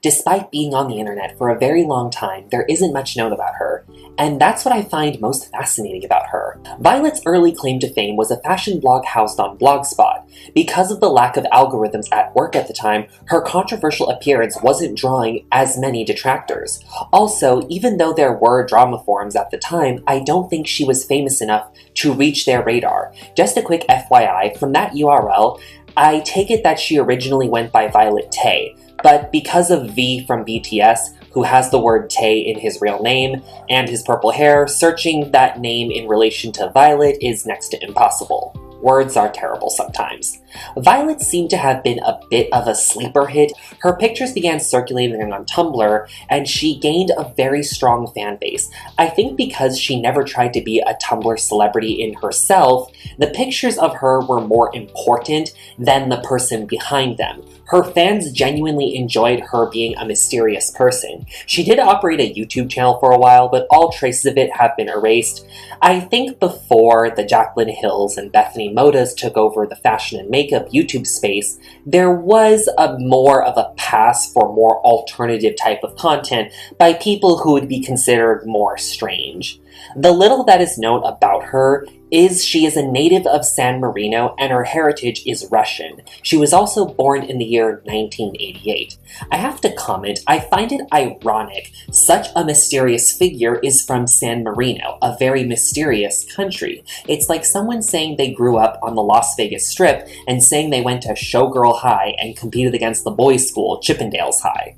Despite being on the internet for a very long time, there isn't much known about her, and that's what I find most fascinating about her. Violet's early claim to fame was a fashion blog housed on Blogspot. Because of the lack of algorithms at work at the time, her controversial appearance wasn't drawing as many detractors. Also, even though there were drama forums at the time, I don't think she was famous enough to reach their radar. Just a quick FYI, from that URL, I take it that she originally went by Violet Tay, but because of V from BTS, who has the word Tay in his real name, and his purple hair, searching that name in relation to Violet is next to impossible. Words are terrible sometimes. Violet seemed to have been a bit of a sleeper hit. Her pictures began circulating on Tumblr, and she gained a very strong fan base. I think because she never tried to be a Tumblr celebrity in herself, the pictures of her were more important than the person behind them. Her fans genuinely enjoyed her being a mysterious person. She did operate a YouTube channel for a while, but all traces of it have been erased. I think before the Jaclyn Hills and Bethany Modas took over the fashion and makeup YouTube space, there was more of a pass for more alternative type of content by people who would be considered more strange. The little that is known about her is she is a native of San Marino and her heritage is Russian. She was also born in the year 1988. I have to comment, I find it ironic such a mysterious figure is from San Marino, a very mysterious country. It's like someone saying they grew up on the Las Vegas Strip and saying they went to Showgirl High and competed against the boys' school, Chippendales High.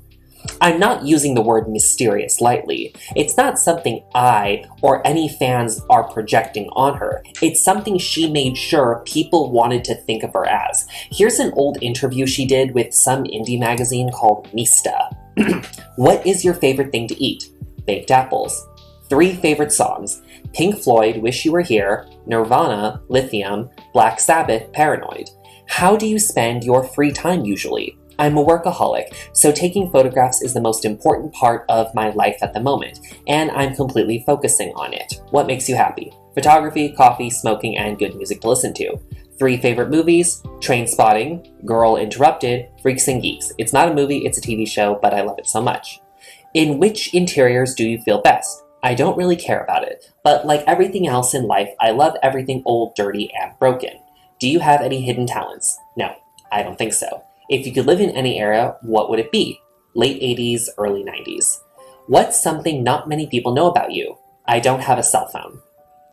I'm not using the word mysterious lightly. It's not something I or any fans are projecting on her. It's something she made sure people wanted to think of her as. Here's an old interview she did with some indie magazine called Mista. What is your favorite thing to eat? Baked apples. 3 favorite songs: Pink Floyd, Wish You Were Here, Nirvana, Lithium, Black Sabbath, Paranoid. How do you spend your free time usually? I'm a workaholic, so taking photographs is the most important part of my life at the moment, and I'm completely focusing on it. What makes you happy? Photography, coffee, smoking, and good music to listen to. 3 favorite movies: Trainspotting, Girl Interrupted, Freaks and Geeks. It's not a movie, it's a TV show, but I love it so much. In which interiors do you feel best? I don't really care about it, but like everything else in life, I love everything old, dirty, and broken. Do you have any hidden talents? No, I don't think so. If you could live in any era, what would it be? Late 80s, early 90s. What's something not many people know about you? I don't have a cell phone.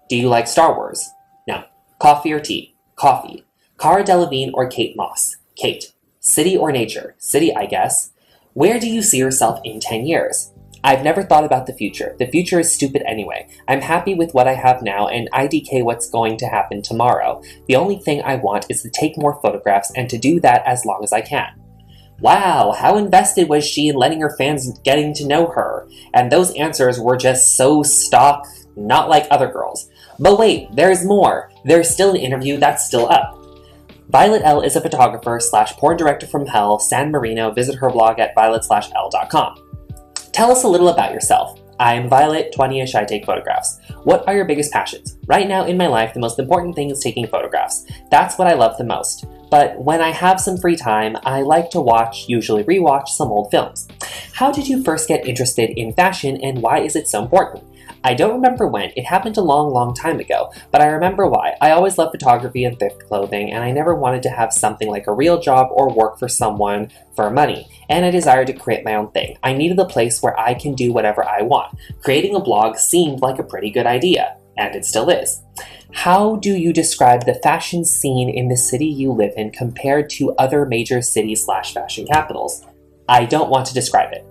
Do you like Star Wars? No. Coffee or tea? Coffee. Cara Delevingne or Kate Moss? Kate. City or nature? City, I guess. Where do you see yourself in 10 years? I've never thought about the future. The future is stupid anyway. I'm happy with what I have now, and IDK what's going to happen tomorrow. The only thing I want is to take more photographs and to do that as long as I can. Wow, how invested was she in letting her fans getting to know her? And those answers were just so stock, not like other girls. But wait, there's more. There's still an interview that's still up. Violet L is a photographer / porn director from hell, San Marino. Visit her blog at violet-l.com. Tell us a little about yourself. I'm Violet, 20-ish, I take photographs. What are your biggest passions? Right now in my life, the most important thing is taking photographs. That's what I love the most. But when I have some free time, I like to usually rewatch some old films. How did you first get interested in fashion and why is it so important? I don't remember when, it happened a long time ago, but I remember why. I always loved photography and thrift clothing, and I never wanted to have something like a real job or work for someone for money, and I desired to create my own thing. I needed a place where I can do whatever I want. Creating a blog seemed like a pretty good idea, and it still is. How do you describe the fashion scene in the city you live in compared to other major cities / fashion capitals? I don't want to describe it.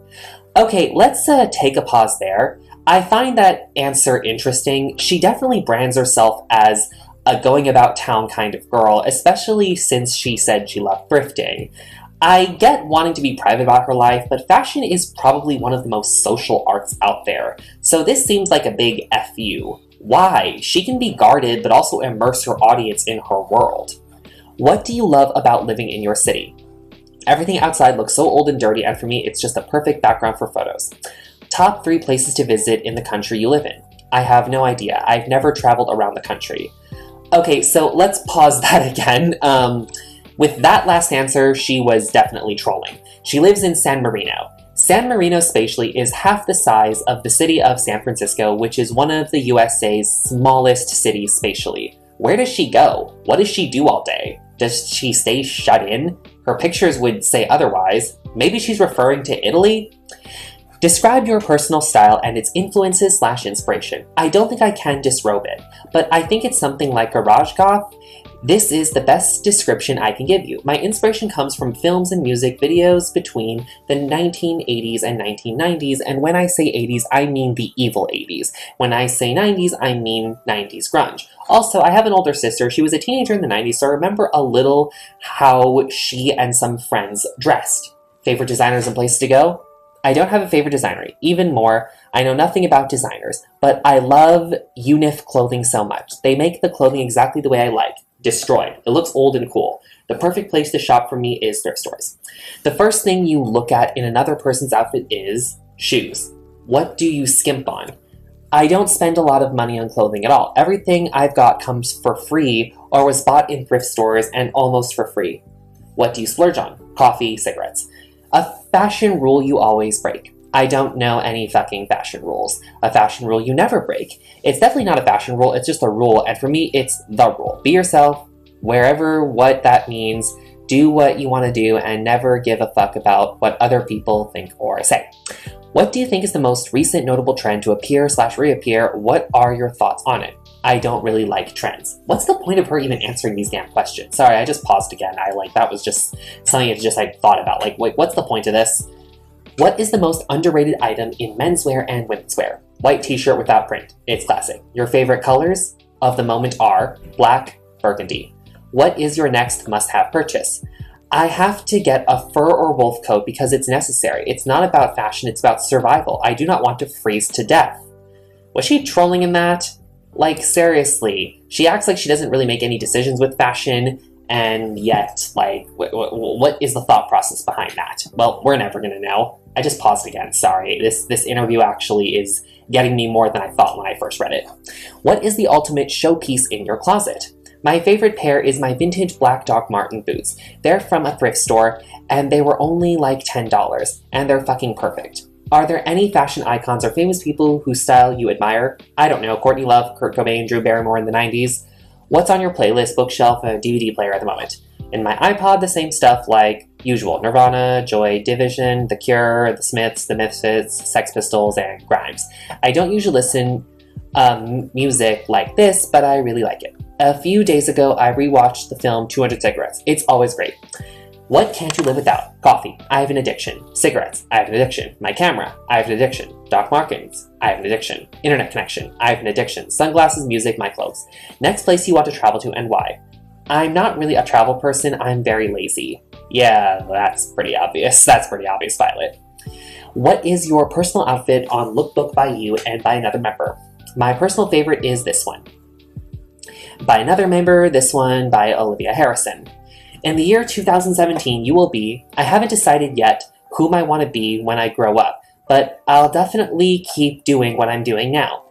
Okay, let's take a pause there. I find that answer interesting. She definitely brands herself as a going about town kind of girl, especially since she said she loved thrifting. I get wanting to be private about her life, but fashion is probably one of the most social arts out there, so this seems like a big FU. Why? She can be guarded, but also immerse her audience in her world. What do you love about living in your city? Everything outside looks so old and dirty, and for me, it's just a perfect background for photos. Top 3 places to visit in the country you live in. I have no idea. I've never traveled around the country. Okay, so let's pause that again. With that last answer, she was definitely trolling. She lives in San Marino. San Marino spatially is half the size of the city of San Francisco, which is one of the USA's smallest cities spatially. Where does she go? What does she do all day? Does she stay shut in? Her pictures would say otherwise. Maybe she's referring to Italy? Describe your personal style and its influences/inspiration. I don't think I can disrobe it, but I think it's something like garage goth. This is the best description I can give you. My inspiration comes from films and music videos between the 1980s and 1990s, and when I say 80s, I mean the evil 80s. When I say 90s, I mean 90s grunge. Also, I have an older sister. She was a teenager in the 90s, so I remember a little how she and some friends dressed. Favorite designers and places to go? I don't have a favorite designer. Even more, I know nothing about designers, but I love Unif clothing so much. They make the clothing exactly the way I like. Destroyed. It looks old and cool. The perfect place to shop for me is thrift stores. The first thing you look at in another person's outfit is shoes. What do you skimp on? I don't spend a lot of money on clothing at all. Everything I've got comes for free or was bought in thrift stores and almost for free. What do you splurge on? Coffee, cigarettes. A fashion rule you always break. I don't know any fucking fashion rules. A fashion rule you never break. It's definitely not a fashion rule, it's just a rule, and for me, it's the rule. Be yourself, wherever what that means, do what you want to do, and never give a fuck about what other people think or say. What do you think is the most recent notable trend to appear/reappear? What are your thoughts on it? I don't really like trends. What's the point of her even answering these damn questions? Sorry, I just paused again. That was just something I thought about. Wait, what's the point of this? What is the most underrated item in menswear and womenswear? White t-shirt without print. It's classic. Your favorite colors of the moment are black, burgundy. What is your next must-have purchase? I have to get a fur or wolf coat because it's necessary. It's not about fashion, it's about survival. I do not want to freeze to death. Was she trolling in that? Seriously. She acts like she doesn't really make any decisions with fashion, and yet, what is the thought process behind that? Well, we're never gonna know. I just paused again, sorry. This interview actually is getting me more than I thought when I first read it. What is the ultimate showpiece in your closet? My favorite pair is my vintage black Doc Marten boots. They're from a thrift store, and they were only like $10, and they're fucking perfect. Are there any fashion icons or famous people whose style you admire? I don't know, Courtney Love, Kurt Cobain, Drew Barrymore in the 90s. What's on your playlist, bookshelf, a DVD player at the moment? In my iPod, the same stuff like usual. Nirvana, Joy Division, The Cure, The Smiths, The Misfits, Sex Pistols, and Grimes. I don't usually listen music like this, but I really like it. A few days ago, I rewatched the film 200 Cigarettes. It's always great. What can't you live without? Coffee. I have an addiction. Cigarettes. I have an addiction. My camera. I have an addiction. Doc Martens. I have an addiction. Internet connection. I have an addiction. Sunglasses, music, my clothes. Next place you want to travel to and why? I'm not really a travel person. I'm very lazy. Yeah, that's pretty obvious. That's pretty obvious, Violet. What is your personal outfit on Lookbook by you and by another member? My personal favorite is this one. By another member, this one by Olivia Harrison. In the year 2017, you will be, I haven't decided yet whom I want to be when I grow up, but I'll definitely keep doing what I'm doing now.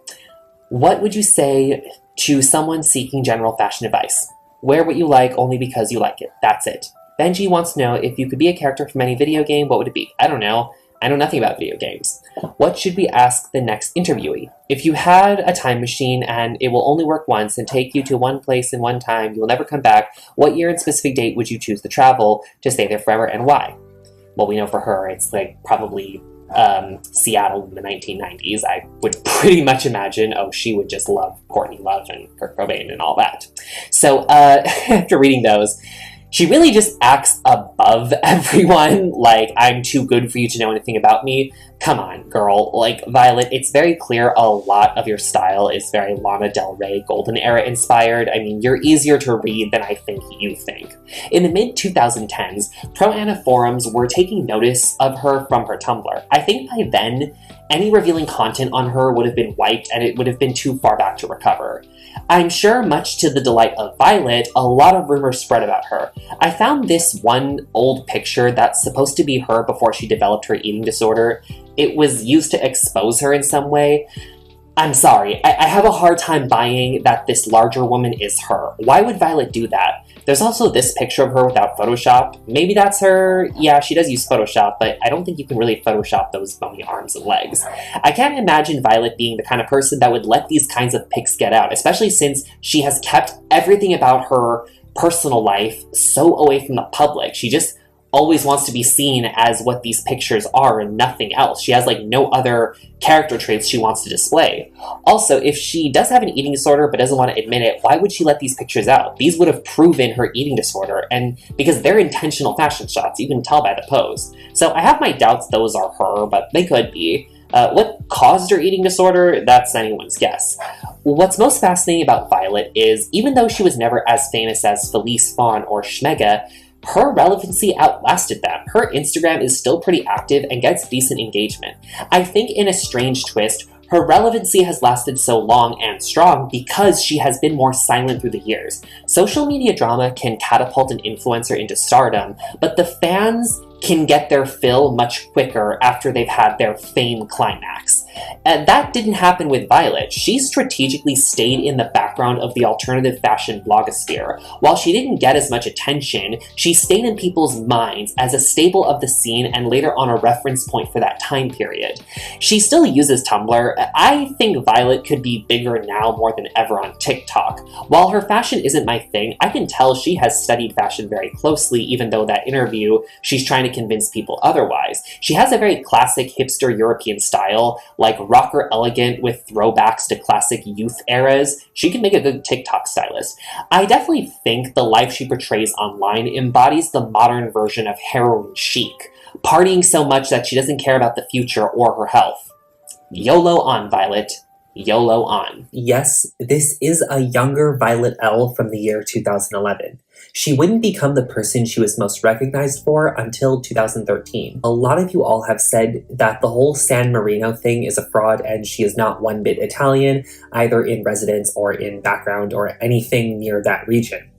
What would you say to someone seeking general fashion advice? Wear what you like only because you like it. That's it. Benji wants to know if you could be a character from any video game, what would it be? I don't know. I know nothing about video games. What should we ask the next interviewee? If you had a time machine and it will only work once and take you to one place in one time, you will never come back, what year and specific date would you choose to travel to stay there forever and why? Well, we know for her it's probably Seattle in the 1990s. I would pretty much imagine, she would just love Courtney Love and Kurt Cobain and all that. So after reading those, she really just acts above everyone, I'm too good for you to know anything about me. Come on, girl. Violet, it's very clear a lot of your style is very Lana Del Rey, Golden Era inspired. I mean, you're easier to read than I think you think. In the mid-2010s, pro-Ana forums were taking notice of her from her Tumblr. I think by then, any revealing content on her would have been wiped and it would have been too far back to recover. I'm sure, much to the delight of Violet, a lot of rumors spread about her. I found this one old picture that's supposed to be her before she developed her eating disorder. It was used to expose her in some way. I'm sorry, I have a hard time buying that this larger woman is her. Why would Violet do that? There's also this picture of her without Photoshop. Maybe that's her. Yeah, she does use Photoshop, but I don't think you can really Photoshop those bony arms and legs. I can't imagine Violet being the kind of person that would let these kinds of pics get out, especially since she has kept everything about her personal life so away from the public. She just always wants to be seen as what these pictures are and nothing else. She has like no other character traits she wants to display. Also, if she does have an eating disorder but doesn't want to admit it, why would she let these pictures out? These would have proven her eating disorder, and because they're intentional fashion shots, you can tell by the pose. So I have my doubts those are her, but they could be. What caused her eating disorder? That's anyone's guess. What's most fascinating about Violet is, even though she was never as famous as Felice Fawn or Schmega, her relevancy outlasted them. Her Instagram is still pretty active and gets decent engagement. I think in a strange twist, her relevancy has lasted so long and strong because she has been more silent through the years. Social media drama can catapult an influencer into stardom, but the fans can get their fill much quicker after they've had their fame climax. And that didn't happen with Violet. She strategically stayed in the background of the alternative fashion blogosphere. While she didn't get as much attention, she stayed in people's minds as a staple of the scene and later on a reference point for that time period. She still uses Tumblr. I think Violet could be bigger now more than ever on TikTok. While her fashion isn't my thing, I can tell she has studied fashion very closely, even though that interview, she's trying to convince people otherwise. She has a very classic hipster European style, like rocker elegant with throwbacks to classic youth eras. She can make a good TikTok stylist. I definitely think the life she portrays online embodies the modern version of heroin chic, partying so much that she doesn't care about the future or her health. YOLO on, Violet. YOLO on. Yes, this is a younger Violet L from the year 2011. She wouldn't become the person she was most recognized for until 2013. A lot of you all have said that the whole San Marino thing is a fraud and she is not one bit Italian, either in residence or in background or anything near that region.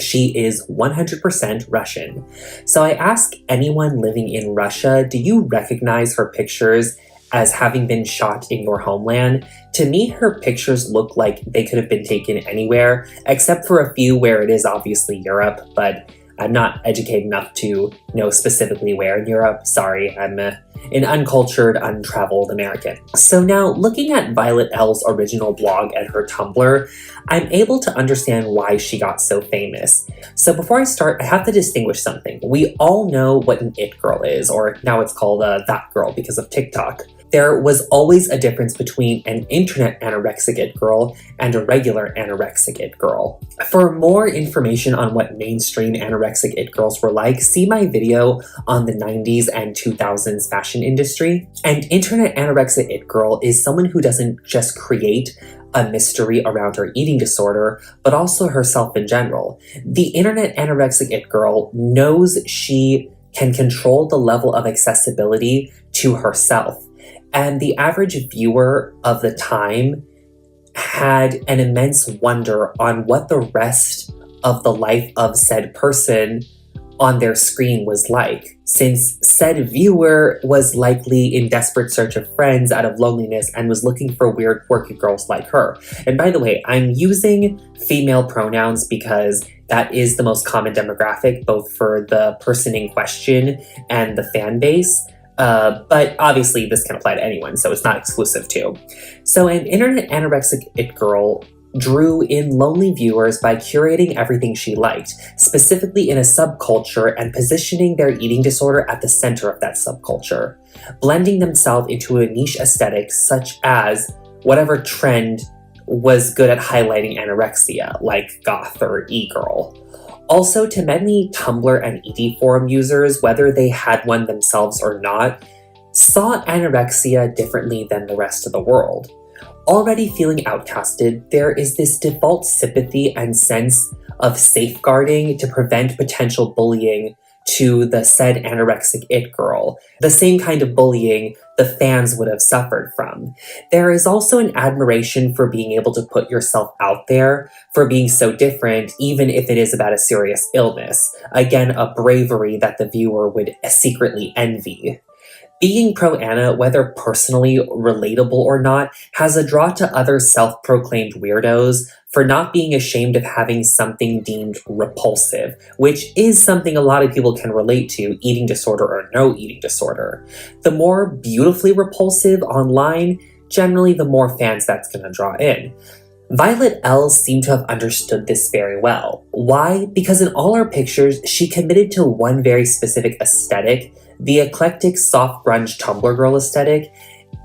She is 100% Russian. So I ask anyone living in Russia, do you recognize her pictures as having been shot in your homeland? To me, her pictures look like they could have been taken anywhere, except for a few where it is obviously Europe, but I'm not educated enough to know specifically where in Europe. Sorry, I'm an uncultured, untraveled American. So now, looking at Violet L's original blog and her Tumblr, I'm able to understand why she got so famous. So before I start, I have to distinguish something. We all know what an it girl is, or now it's called that girl because of TikTok. There was always a difference between an internet anorexic it girl and a regular anorexic it girl. For more information on what mainstream anorexic it girls were like, see my video on the 90s and 2000s fashion industry. An internet anorexic it girl is someone who doesn't just create a mystery around her eating disorder, but also herself in general. The internet anorexic it girl knows she can control the level of accessibility to herself. And the average viewer of the time had an immense wonder on what the rest of the life of said person on their screen was like, since said viewer was likely in desperate search of friends out of loneliness and was looking for weird, quirky girls like her. And by the way, I'm using female pronouns because that is the most common demographic, both for the person in question and the fan base. But obviously this can apply to anyone, so it's not exclusive to. So an internet anorexic it girl drew in lonely viewers by curating everything she liked, specifically in a subculture and positioning their eating disorder at the center of that subculture, blending themselves into a niche aesthetic such as whatever trend was good at highlighting anorexia, like goth or e-girl. Also, to many Tumblr and ED forum users, whether they had one themselves or not, saw anorexia differently than the rest of the world. Already feeling outcasted, there is this default sympathy and sense of safeguarding to prevent potential bullying to the said anorexic it girl, the same kind of bullying the fans would have suffered from. There is also an admiration for being able to put yourself out there, for being so different, even if it is about a serious illness. Again, a bravery that the viewer would secretly envy. Being pro-Anna, whether personally relatable or not, has a draw to other self-proclaimed weirdos for not being ashamed of having something deemed repulsive, which is something a lot of people can relate to, eating disorder or no eating disorder. The more beautifully repulsive online, generally the more fans that's going to draw in. Violet L seemed to have understood this very well. Why? Because in all her pictures, she committed to one very specific aesthetic, the eclectic soft grunge Tumblr girl aesthetic,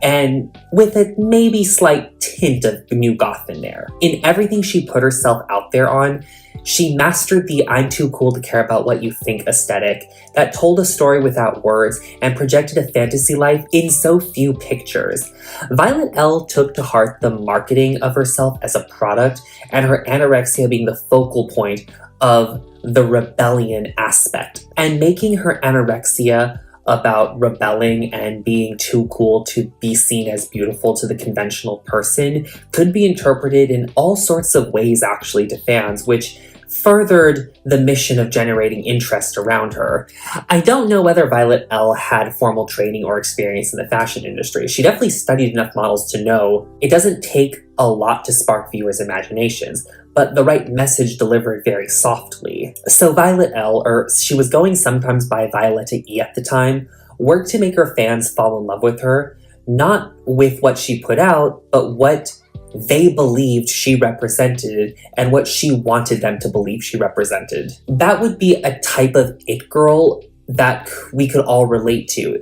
and with a maybe slight tint of new goth in there. In everything she put herself out there on, she mastered the I'm too cool to care about what you think aesthetic that told a story without words and projected a fantasy life in so few pictures. Violet L took to heart the marketing of herself as a product and her anorexia being the focal point of the rebellion aspect, and making her anorexia about rebelling and being too cool to be seen as beautiful to the conventional person could be interpreted in all sorts of ways actually to fans, which furthered the mission of generating interest around her. I don't know whether Violet L had formal training or experience in the fashion industry. She definitely studied enough models to know it doesn't take a lot to spark viewers' imaginations, but the right message delivered very softly. So Violet L, or she was going sometimes by Violetta E at the time, worked to make her fans fall in love with her, not with what she put out, but what they believed she represented and what she wanted them to believe she represented. That would be a type of it girl that we could all relate to.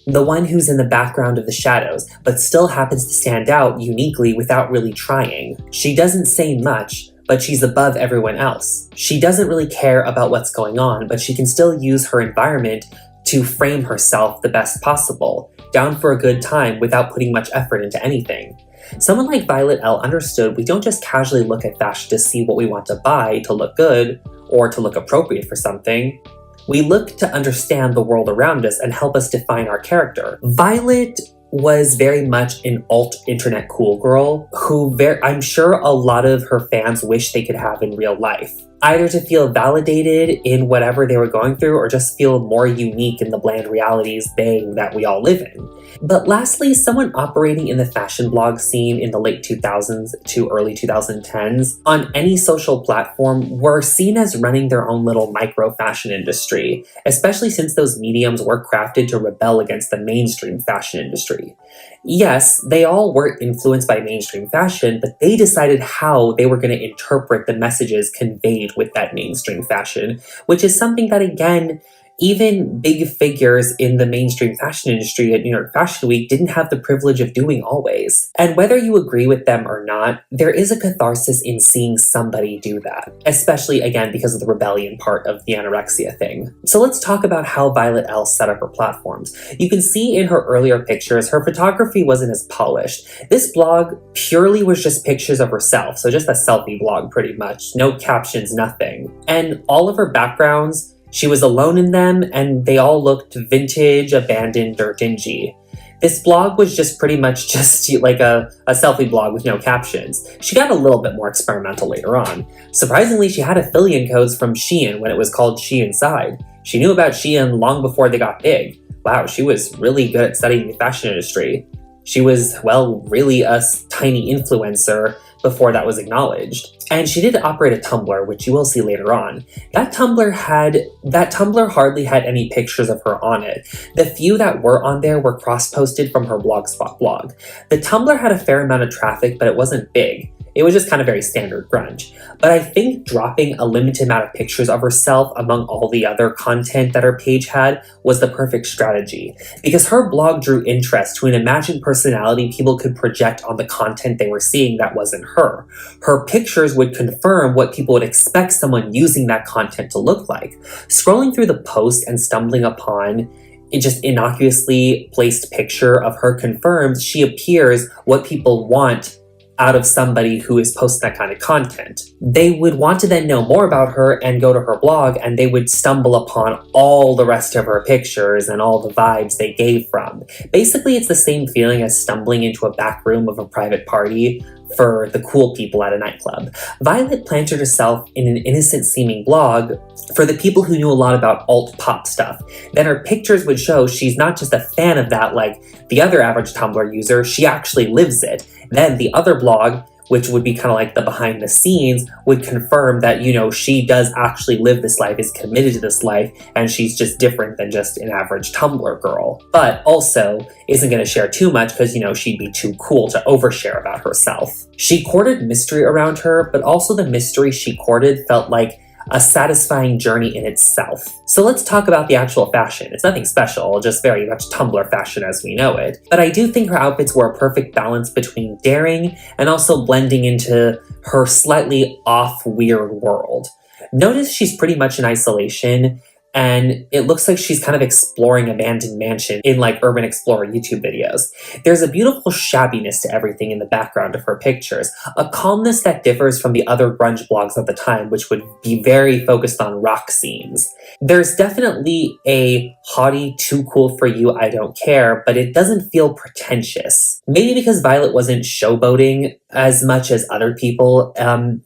The one who's in the background of the shadows, but still happens to stand out uniquely without really trying. She doesn't say much, but she's above everyone else. She doesn't really care about what's going on, but she can still use her environment to frame herself the best possible, down for a good time without putting much effort into anything. Someone like Violet L understood we don't just casually look at fashion to see what we want to buy to look good or to look appropriate for something. We look to understand the world around us and help us define our character. Violet was very much an alt-internet cool girl who I'm sure a lot of her fans wish they could have in real life. Either to feel validated in whatever they were going through or just feel more unique in the bland realities that we all live in. But lastly, someone operating in the fashion blog scene in the late 2000s to early 2010s on any social platform were seen as running their own little micro fashion industry, especially since those mediums were crafted to rebel against the mainstream fashion industry. Yes, they all were influenced by mainstream fashion, but they decided how they were going to interpret the messages conveyed with that mainstream fashion, which is something that, again, even big figures in the mainstream fashion industry at New York Fashion Week didn't have the privilege of doing always. And whether you agree with them or not, there is a catharsis in seeing somebody do that, especially, again, because of the rebellion part of the anorexia thing. So let's talk about how Violet L set up her platforms. You can see in her earlier pictures, her photography wasn't as polished. This blog purely was just pictures of herself, so just a selfie blog pretty much. No captions, nothing. And all of her backgrounds, she was alone in them, and they all looked vintage, abandoned, or dingy. This blog was just pretty much just like a selfie blog with no captions. She got a little bit more experimental later on. Surprisingly, she had affiliate codes from Shein when it was called Shein Inside. She knew about Shein long before they got big. Wow, she was really good at studying the fashion industry. She was, well, really a tiny influencer before that was acknowledged. And she did operate a Tumblr, which you will see later on. That Tumblr hardly had any pictures of her on it. The few that were on there were cross-posted from her Blogspot blog. The Tumblr had a fair amount of traffic, but it wasn't big. It was just kind of very standard grunge. But I think dropping a limited amount of pictures of herself among all the other content that her page had was the perfect strategy, because her blog drew interest to an imagined personality people could project on the content they were seeing that wasn't her. Her pictures would confirm what people would expect someone using that content to look like. Scrolling through the post and stumbling upon a just innocuously placed picture of her confirms she appears what people want out of somebody who is posting that kind of content. They would want to then know more about her and go to her blog, and they would stumble upon all the rest of her pictures and all the vibes they gave from. Basically, it's the same feeling as stumbling into a back room of a private party for the cool people at a nightclub. Violet planted herself in an innocent-seeming blog for the people who knew a lot about alt-pop stuff. Then her pictures would show she's not just a fan of that like the other average Tumblr user, she actually lives it. Then the other blog, which would be kind of like the behind the scenes, would confirm that, she does actually live this life, is committed to this life, and she's just different than just an average Tumblr girl. But also isn't going to share too much because, she'd be too cool to overshare about herself. She courted mystery around her, but also the mystery she courted felt like a satisfying journey in itself. So let's talk about the actual fashion. It's nothing special, just very much Tumblr fashion as we know it. But I do think her outfits were a perfect balance between daring and also blending into her slightly off, weird world. Notice she's pretty much in isolation, and it looks like she's kind of exploring abandoned mansion in like Urban Explorer YouTube videos. There's a beautiful shabbiness to everything in the background of her pictures, a calmness that differs from the other grunge blogs of the time, which would be very focused on rock scenes. There's definitely a haughty, too cool for you, I don't care, but it doesn't feel pretentious. Maybe because Violet wasn't showboating as much as other people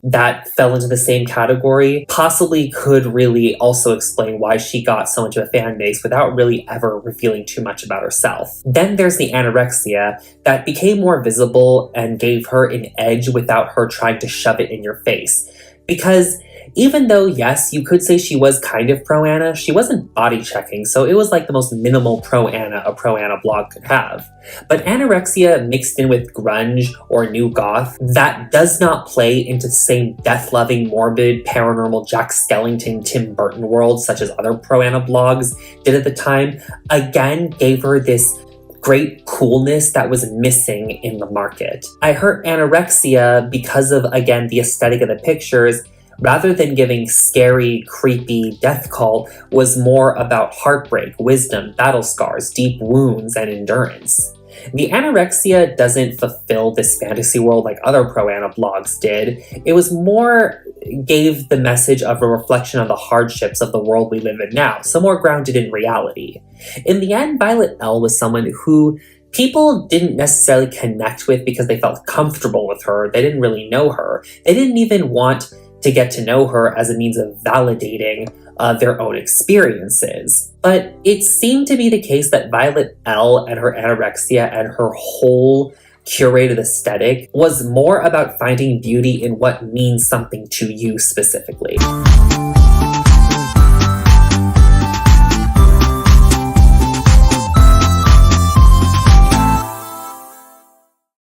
that fell into the same category, possibly could really also explain why she got so much of a fan base without really ever revealing too much about herself. Then there's the anorexia that became more visible and gave her an edge without her trying to shove it in your face. Because even though, yes, you could say she was kind of pro-Ana, she wasn't body checking, so it was like the most minimal pro-Ana a pro-Ana blog could have. But anorexia mixed in with grunge or new goth that does not play into the same death-loving, morbid, paranormal Jack Skellington, Tim Burton world such as other pro-Ana blogs did at the time, again gave her this great coolness that was missing in the market. I hurt anorexia because of, again, the aesthetic of the pictures, rather than giving scary, creepy death cult, was more about heartbreak, wisdom, battle scars, deep wounds, and endurance. The anorexia doesn't fulfill this fantasy world like other pro-Ana blogs did. It was more gave the message of a reflection on the hardships of the world we live in now, so more grounded in reality. In the end, Violet L was someone who people didn't necessarily connect with because they felt comfortable with her. They didn't really know her. They didn't even want to get to know her as a means of validating their own experiences. But it seemed to be the case that Violet L and her anorexia and her whole curated aesthetic was more about finding beauty in what means something to you specifically.